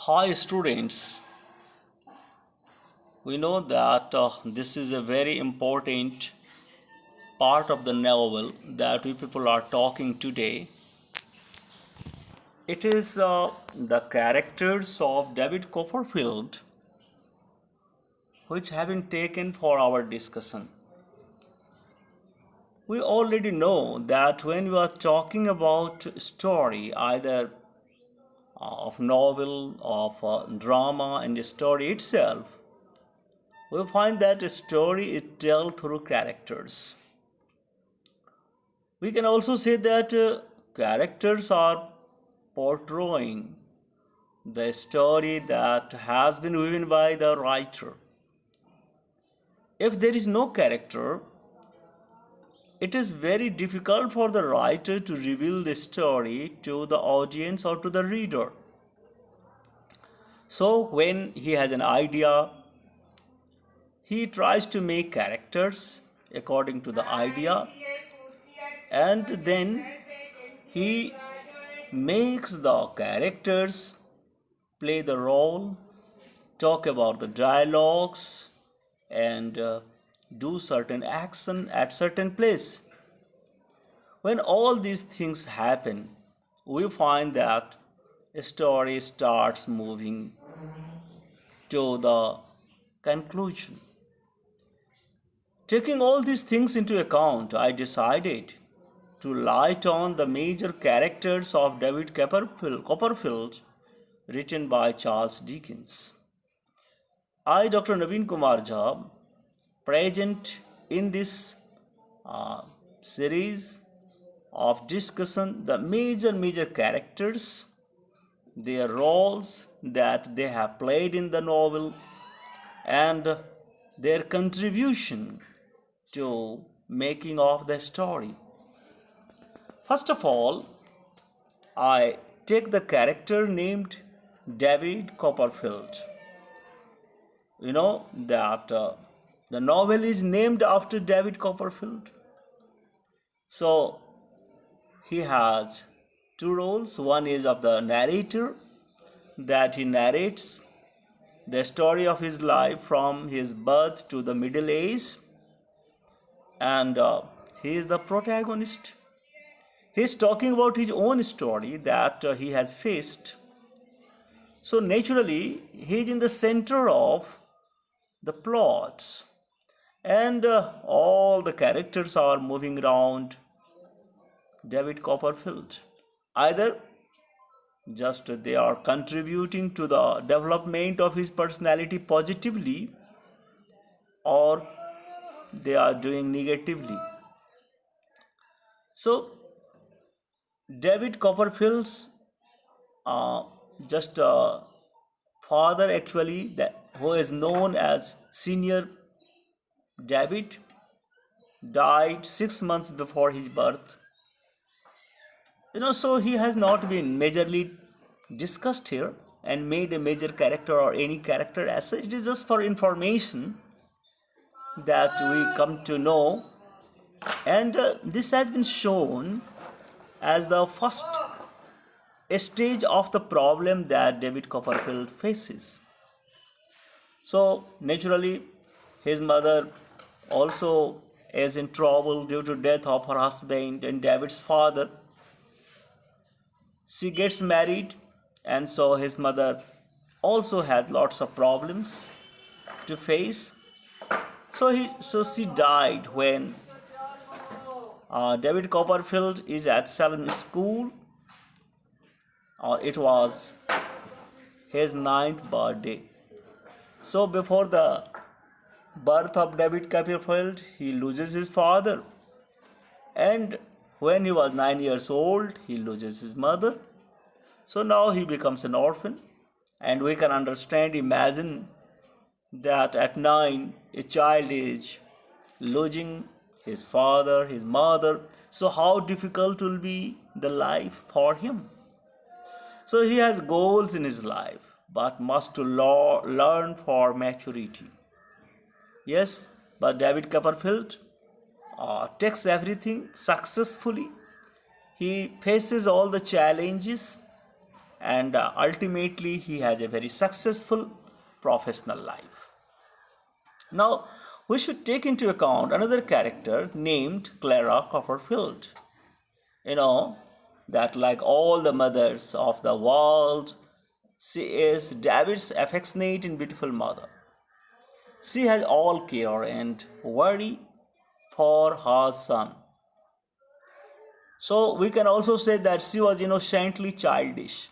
Hi students, we know that this is a very important part of the novel that we people are talking today. It is the characters of David Copperfield which have been taken for our discussion. We already know that when we are talking about story, either of novel, of drama and the story itself, we find that a story is told through characters. We can also say that characters are portraying the story that has been woven by the writer. If there is no character, it is very difficult for the writer to reveal the story to the audience or to the reader. So, when he has an idea, he tries to make characters according to the idea, and then he makes the characters play the role, talk about the dialogues, and do certain action at certain place. When all these things happen, we find that a story starts moving to the conclusion. Taking all these things into account, I decided to light on the major characters of David Copperfield written by Charles Dickens. I, Dr. Naveen Kumar Jha, present in this series of discussion the major characters, their roles that they have played in the novel, and their contribution to making of the story. First of all, I take the character named David Copperfield. You know that the novel is named after David Copperfield. So he has two roles. One is of the narrator, that he narrates the story of his life from his birth to the middle age, and he is the protagonist. He is talking about his own story that he has faced. So naturally, he is in the center of the plots, and all the characters are moving around David Copperfield. Either just they are contributing to the development of his personality positively, or they are doing negatively. So David Copperfield's uh, just father, actually, that who is known as Senior David, died 6 months before his birth. So he has not been majorly discussed here and made a major character or any character as such. It is just for information that we come to know, and this has been shown as the first stage of the problem that David Copperfield faces. So naturally, his mother also is in trouble due to death of her husband, and David's father, she gets married, and so his mother also had lots of problems to face. So she died when David Copperfield is at Salem School. It was his ninth birthday. So before the birth of David Copperfield, he loses his father, and when he was 9 years old, he loses his mother. So now he becomes an orphan, and we can imagine that at 9, a child is losing his father, his mother. So how difficult will be the life for him? So he has goals in his life, but must to learn for maturity. Yes, but David Copperfield takes everything successfully. He faces all the challenges, and ultimately he has a very successful professional life. Now, we should take into account another character named Clara Copperfield. You know, that like all the mothers of the world, she is David's affectionate and beautiful mother. She has all care and worry for her son. So we can also say that she was innocently childish.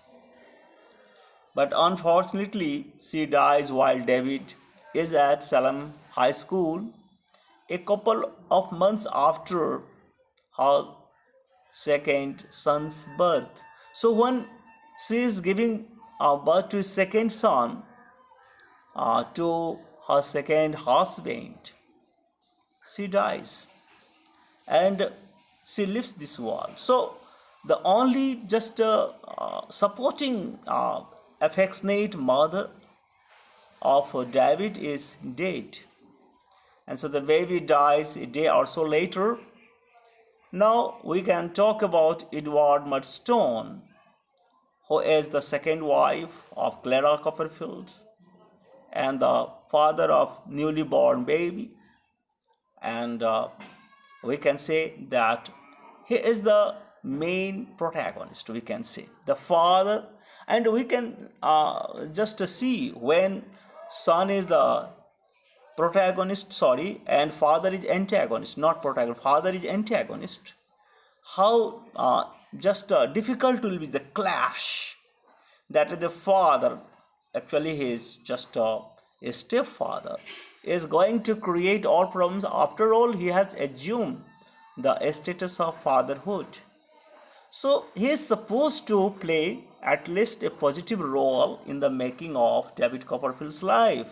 But unfortunately, she dies while David is at Salem High School, a couple of months after her second son's birth. So when she is giving birth to his second son, to her second husband, she dies and she leaves this world. So the only just supporting affectionate mother of David is dead. And so the baby dies a day or so later. Now we can talk about Edward Murdstone, who is the second wife of Clara Copperfield and the father of newly born baby. And we can say that he is the main protagonist, we can say the father. And we can just see when son is the protagonist, and father is antagonist, not protagonist, father is antagonist, how just difficult will be the clash. That the father, actually he is just a stepfather, is going to create all problems. After all, he has assumed the status of fatherhood. So he is supposed to play at least a positive role in the making of David Copperfield's life,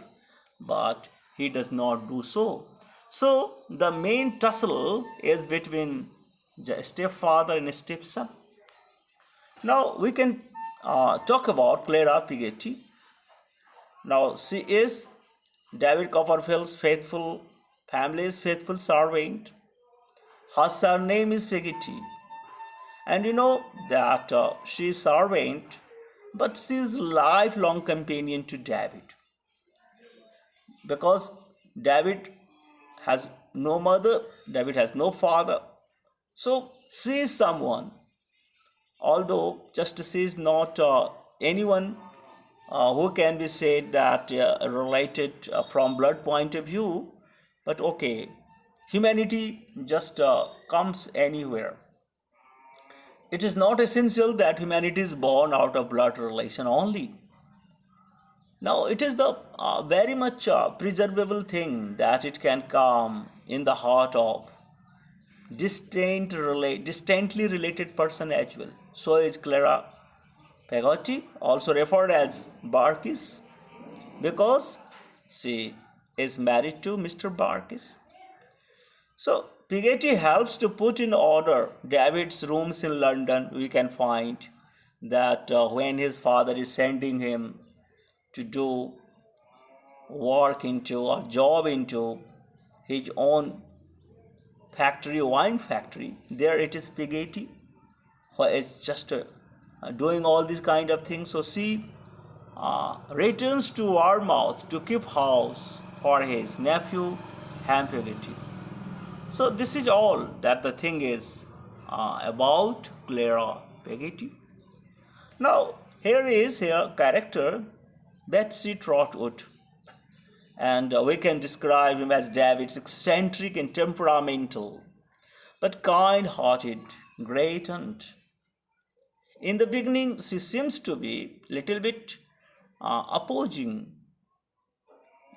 but he does not do so. So the main tussle is between the stepfather and stepson. Now we can talk about Clara Peggotty. Now she is David Copperfield's family's faithful servant. Her surname is Peggotty. And you know that she is servant, but she is lifelong companion to David. Because David has no mother, David has no father. So she is someone, although just she is not anyone who can be said that related from blood point of view. But okay, humanity just comes anywhere. It is not essential that humanity is born out of blood relation only. Now, it is the very much preservable thing that it can come in the heart of distantly related person as well. So is Clara Peggotty, also referred as Barkis, because she is married to Mr. Barkis. So Peggotty helps to put in order David's rooms in London. We can find that when his father is sending him to do work into or job into his own factory, wine factory, there it is Peggotty who is just doing all these kind of things. So she returns to Warmouth to keep house for his nephew Ham Peggotty. So this is all that the thing is about Clara Peggotty. Now here is her character Betsey Trotwood, and we can describe him as David's eccentric and temperamental, but kind-hearted, great aunt. In the beginning, she seems to be little bit opposing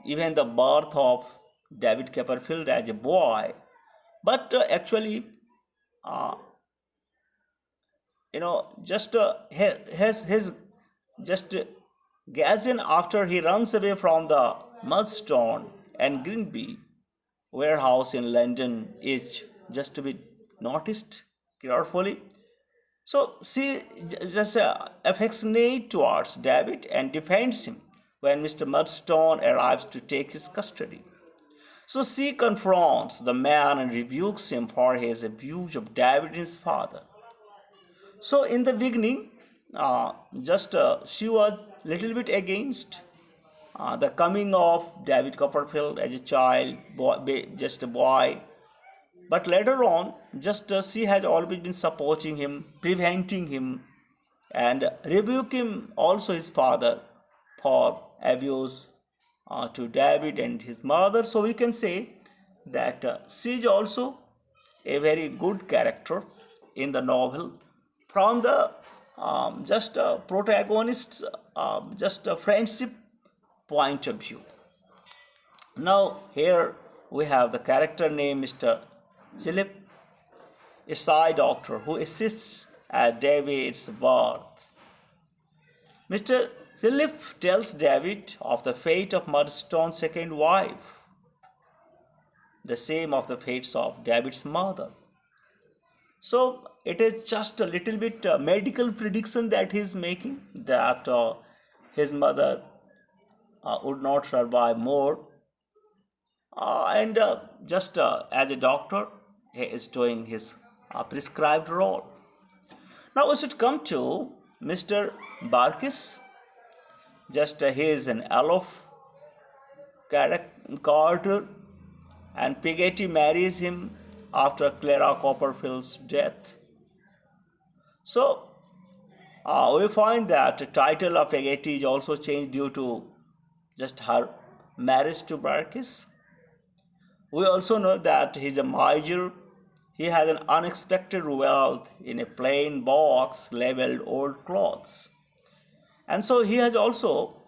even the birth of David Copperfield as a boy, but actually, just his just gazing after he runs away from the Murdstone and Grinby warehouse in London is just to be noticed carefully. So she just affectionate towards David and defends him when Mr. Murdstone arrives to take his custody. So she confronts the man and rebukes him for his abuse of David and his father. So in the beginning, just she was little bit against the coming of David Copperfield as a child, just a boy. But later on, just she has always been supporting him, preventing him, and rebuke him also his father for abuse to David and his mother. So we can say that she is also a very good character in the novel from the just protagonist's just a friendship point of view. Now here we have the character named Mr. Philip, a side doctor who assists at David's birth. Mr. Philip tells David of the fate of Murdstone's second wife, the same of the fates of David's mother. So it is just a little bit medical prediction that he is making that his mother would not survive more. And just as a doctor, he is doing his prescribed role. Now we should come to Mr. Barkis. Just he is an elf Carter, and Peggotty marries him after Clara Copperfield's death. So we find that the title of Peggotty is also changed due to just her marriage to Barkis. We also know that he is a miser. He has an unexpected wealth in a plain box labeled old clothes. And so he has also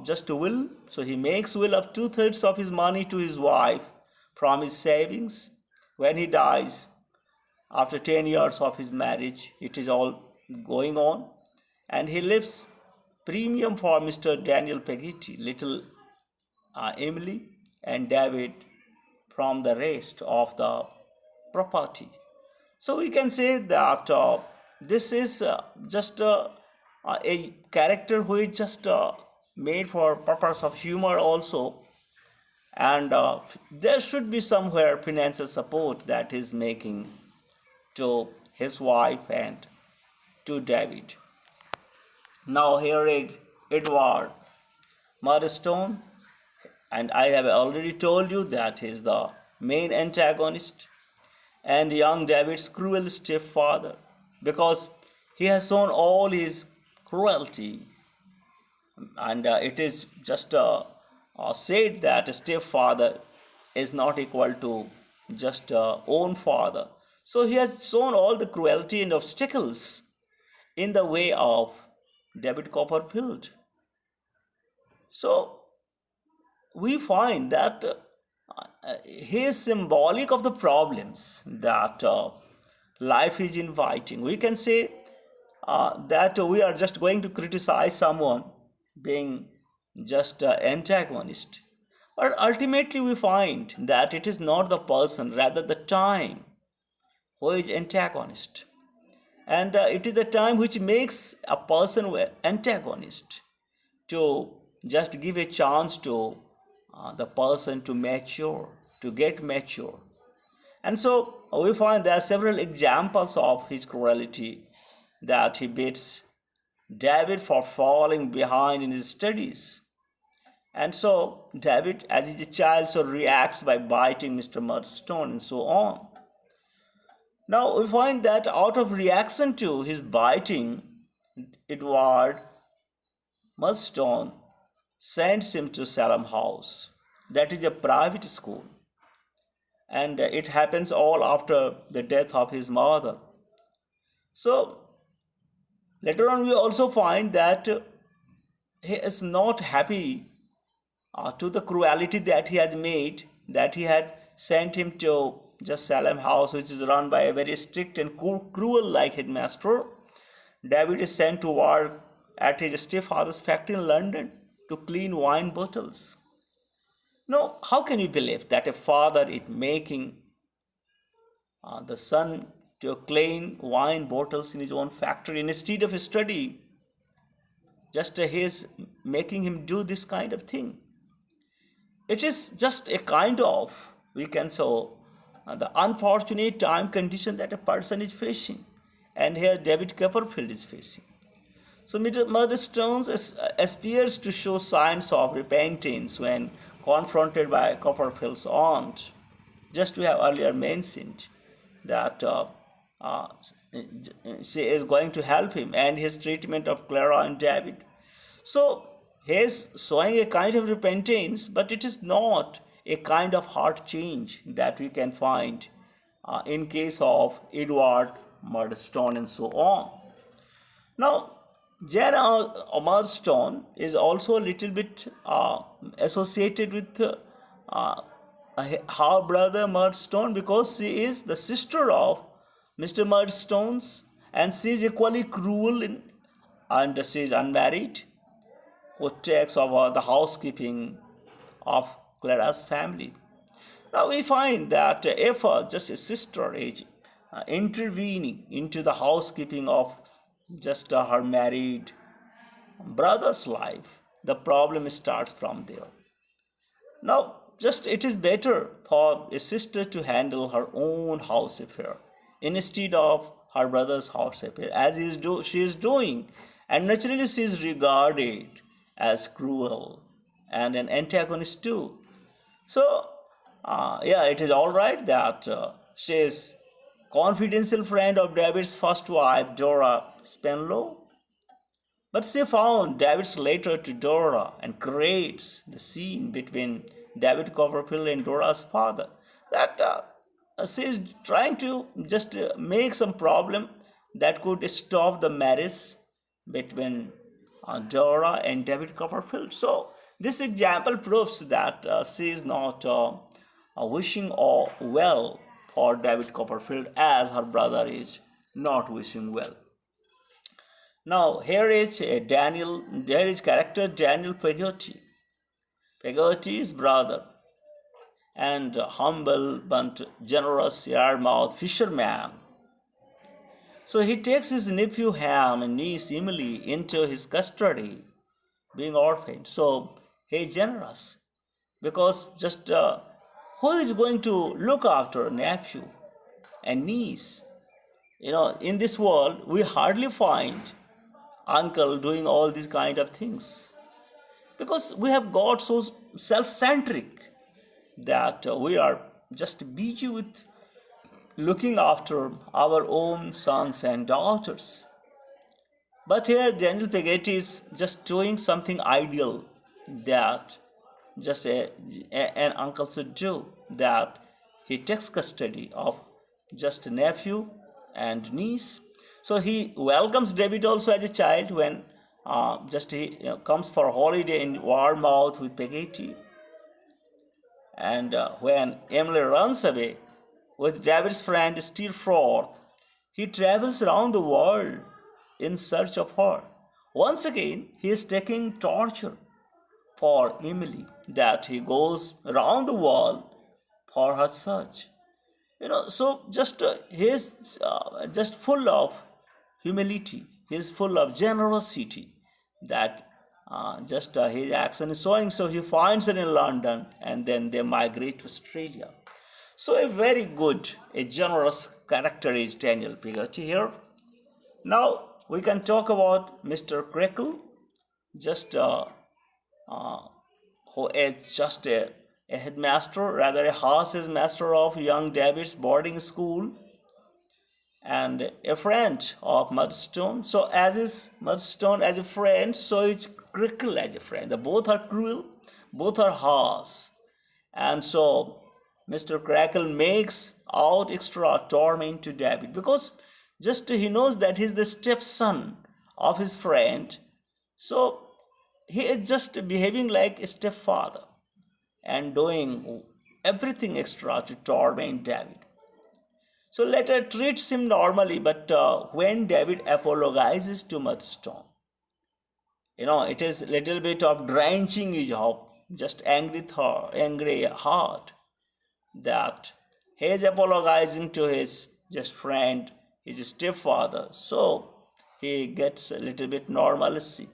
just a will. So he makes will of 2/3 of his money to his wife from his savings. When he dies, after 10 years of his marriage, it is all going on. And he leaves premium for Mr. Daniel Peggotty, little Emily, and David from the rest of the property. So we can say that this is just a character who is just made for purpose of humor also, and there should be somewhere financial support that is making to his wife and to David. Now here is Edward Murdstone, and I have already told you that he is the main antagonist and young David's cruel stepfather, because he has shown all his cruelty, and it is just said that a stepfather is not equal to just own father. So he has shown all the cruelty and obstacles in the way of David Copperfield. So we find that he is symbolic of the problems that life is inviting. We can say that we are just going to criticize someone being just antagonist. But ultimately we find that it is not the person, rather the time who is antagonist. And it is the time which makes a person antagonist to just give a chance to the person to mature, to get mature. And so we find there are several examples of his cruelty, that he beats David for falling behind in his studies. And so David, as he's a child, so reacts by biting Mr. Murdstone and so on. Now we find that out of reaction to his biting, Edward Murdstone sends him to Salem House. That is a private school. And it happens all after the death of his mother. So later on we also find that he is not happy to the cruelty that he has made, that he had sent him to just Salem House, which is run by a very strict and cruel like headmaster. David is sent to work at his stepfather's factory in London to clean wine bottles. Now, how can you believe that a father is making the son to clean wine bottles in his own factory instead of study? Just he is making him do this kind of thing. It is just a kind of, we can say, the unfortunate time condition that a person is facing. And here David Copperfield is facing. So Murdstone appears to show signs of repentance when confronted by Copperfield's aunt. Just we have earlier mentioned that uh, she is going to help him and his treatment of Clara and David. So he is showing a kind of repentance, but it is not a kind of heart change that we can find in case of Edward Murdstone and so on. Now, Jane Murdstone is also a little bit associated with her brother Murdstone because she is the sister of Mr. Murdstone's, and she is equally cruel and she is unmarried, who takes over the housekeeping of Clara's family. Now we find that if just a sister is intervening into the housekeeping of just her married brother's life, the problem starts from there. Now, just it is better for a sister to handle her own house affair instead of her brother's house affair, as she is doing, and naturally she is regarded as cruel and an antagonist too. So, yeah, it is all right that she is confidential friend of David's first wife, Dora Spenlow, but she found David's letter to Dora and creates the scene between David Copperfield and Dora's father. That she is trying to just make some problem that could stop the marriage between Dora and David Copperfield. So this example proves that she is not wishing well for David Copperfield as her brother is not wishing well. Now here is character Daniel Peggotty. Peggotty's brother and humble but generous yarmouth fisherman. So he takes his nephew Ham and niece Emily into his custody, being orphaned. So he is generous because just who is going to look after nephew and niece? In this world, we hardly find uncle doing all these kind of things because we have got so self-centric that we are just busy with looking after our own sons and daughters. But here Daniel Peggotty is just doing something ideal that just an uncle should do, that he takes custody of just a nephew and niece. So he welcomes David also as a child when just he comes for holiday in Warmouth with Peggotty. And when Emily runs away with David's friend Steerforth, he travels around the world in search of her. Once again, he is taking torture for Emily, that he goes around the world for her search. So just he is just full of humility. He is full of generosity that just his action is showing. So he finds her in London and then they migrate to Australia. So a very good, a generous character is Daniel Peggotty here. Now we can talk about Mr. Creakle, just who is just a headmaster, rather a house master of young David's boarding school, and a friend of Murdstone. So as is Murdstone as a friend, so is Creakle as a friend. Both are cruel, both are harsh, and so Mr. Creakle makes out extra torment to David because just he knows that he's the stepson of his friend. So he is just behaving like a stepfather and doing everything extra to torment David. So later treats him normally, but when David apologizes to Murdstone, it is a little bit of drenching his just angry heart that he is apologizing to his just friend, his stepfather. So he gets a little bit normalcy.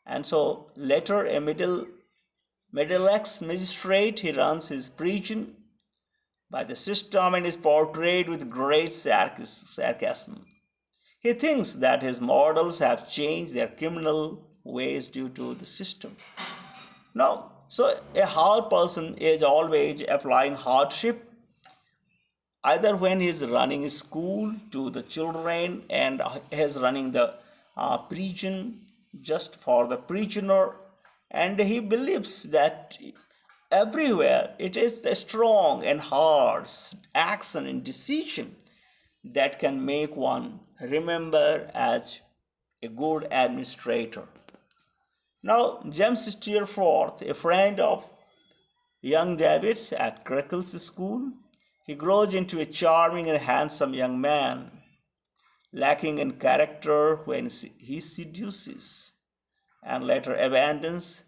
And so later a middle-aged magistrate, he runs his preaching by the system and is portrayed with great sarcasm. He thinks that his models have changed their criminal ways due to the system. Now, so a hard person is always applying hardship either when he is running school to the children and he is running the prison just for the prisoner, and he believes that everywhere it is the strong and hard action and decision that can make one remember as a good administrator. Now, James Steerforth, a friend of young David's at Creakle's school, he grows into a charming and handsome young man, lacking in character when he seduces and later abandons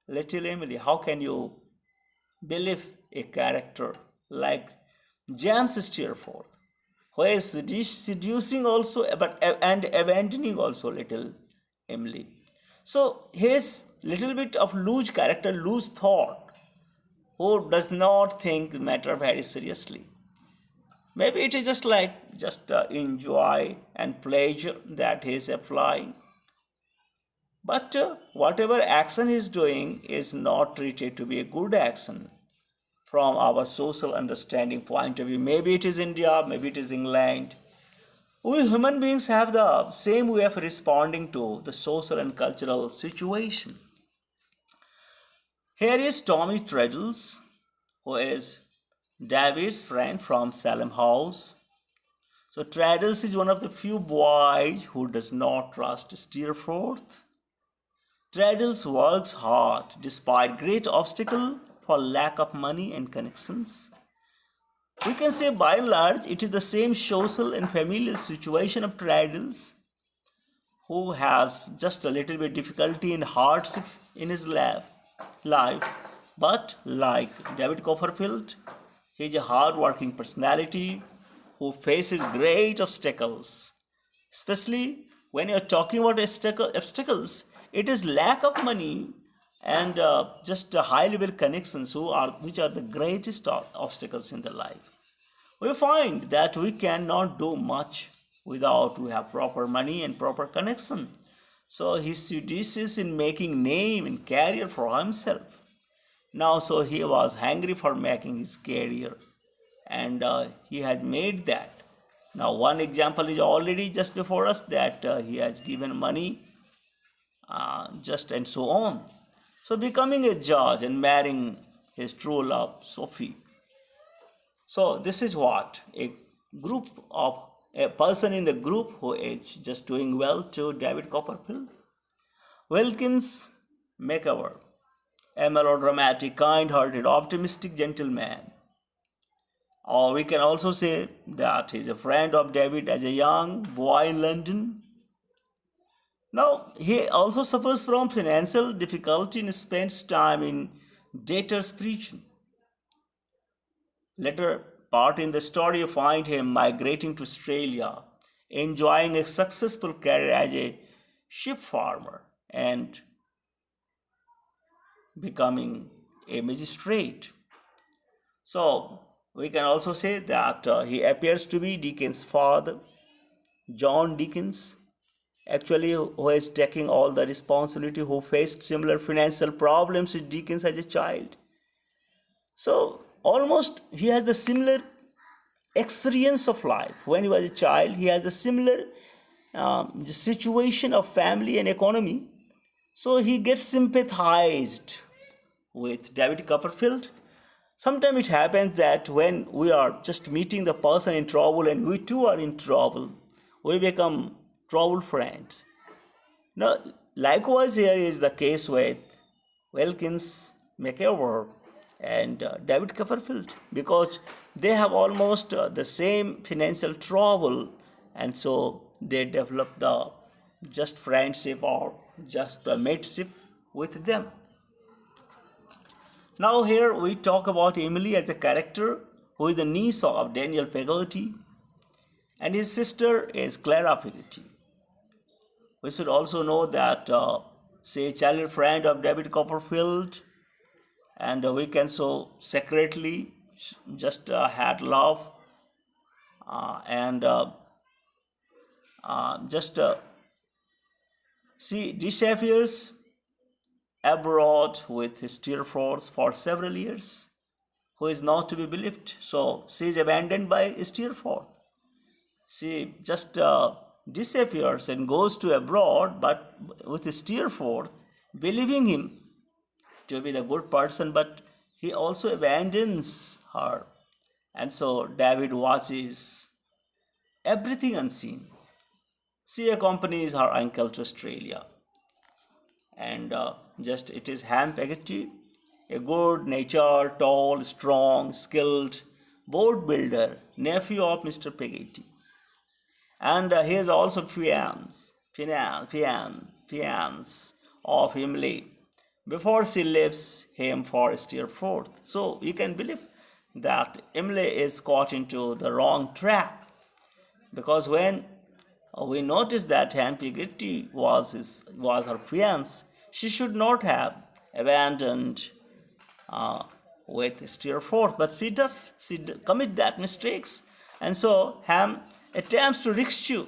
little Emily. How can you believe a character like James Steerforth, who is seducing also but and abandoning also little Emily? So his little bit of loose character, loose thought, who does not think the matter very seriously. Maybe it is just like just enjoy and pleasure that he is applying. But whatever action he is doing is not treated to be a good action from our social understanding point of view. Maybe it is India, maybe it is England. We human beings have the same way of responding to the social and cultural situation. Here is Tommy Traddles, who is David's friend from Salem House. So Traddles is one of the few boys who does not trust Steerforth. Traddles works hard despite great obstacle for lack of money and connections. We can say by and large it is the same social and familial situation of Traddles, who has just a little bit difficulty and hardship in his life. But like David Copperfield, he is a hard-working personality who faces great obstacles. Especially when you're talking about obstacles, it is lack of money and just high-level connections which are the greatest obstacles in the life. We find that we cannot do much without we have proper money and proper connection. So he seduces in making name and career for himself. Now, so he was hungry for making his career, and he has made that. Now, one example is already just before us that he has given money, just and so on. So, becoming a judge and marrying his true love, Sophie. So, this is what a person in the group who is just doing well to David Copperfield. Wilkins Micawber, a melodramatic, kind-hearted, optimistic gentleman. Or we can also say that he is a friend of David as a young boy in London. Now, he also suffers from financial difficulty and spends time in debtor's prison. Later part in the story, you find him migrating to Australia, enjoying a successful career as a sheep farmer and becoming a magistrate. So, we can also say that he appears to be Dickens' father, John Dickens, actually who is taking all the responsibility, who faced similar financial problems with Dickens as a child. So, almost he has the similar experience of life. When he was a child, he has the similar situation of family and economy. So he gets sympathized with David Copperfield. Sometimes it happens that when we are just meeting the person in trouble and we too are in trouble, we become trouble friends. Now, likewise here is the case with Wilkins Micawber and David Copperfield, because they have almost the same financial trouble, and so they develop the just friendship or just a mateship with them. Now here we talk about Emily as a character who is the niece of Daniel Peggotty, and his sister is Clara Peggotty. We should also know that she is a childhood friend of David Copperfield, and we can so secretly just had love and just she disappears abroad with Steerforth for several years, who is not to be believed. So she is abandoned by Steerforth. She just disappears and goes to abroad, but with Steerforth, believing him to be the good person, but he also abandons her. And so David watches everything unseen. She accompanies her uncle to Australia. And just it is Ham Peggotty, a good natured, tall, strong, skilled boat builder, nephew of Mr. Peggotty. And he is also fiance of Emily before she leaves him for Steerforth. So you can believe that Emily is caught into the wrong trap, because when we notice that Ham Peggotty was her fiance, she should not have abandoned with Steerforth, but she does. She commit that mistakes, and so Ham attempts to rescue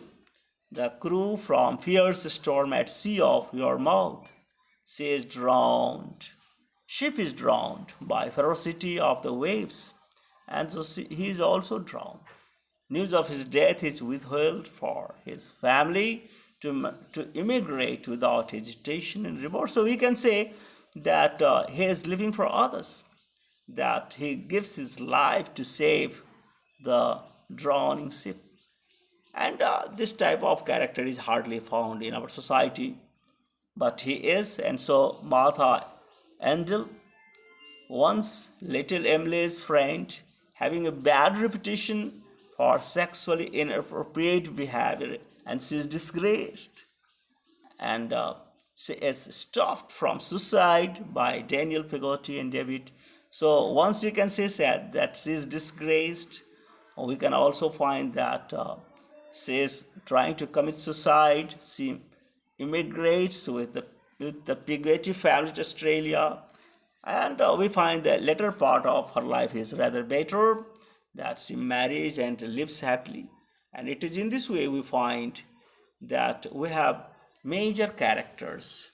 the crew from fierce storm at sea of Yarmouth. She is drowned. Ship is drowned by ferocity of the waves, and so he is also drowned. News of his death is withheld for his family to immigrate without hesitation and remorse. So we can say that he is living for others, that he gives his life to save the drowning ship. And this type of character is hardly found in our society, but he is. And so Martha Endell, once little Emily's friend, having a bad reputation for sexually inappropriate behavior, and she is disgraced, and she is stopped from suicide by Daniel Peggotty and David. So once we can say that she is disgraced, we can also find that she is trying to commit suicide. She immigrates with the Peggotty family to Australia, and we find the later part of her life is rather better, that she marries and lives happily. And it is in this way we find that we have major characters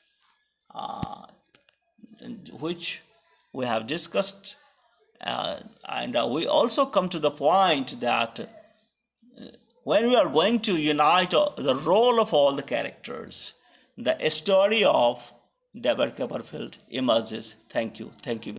which we have discussed, and we also come to the point that when we are going to unite the role of all the characters, the story of Clara Copperfield emerges. Thank you. Thank you.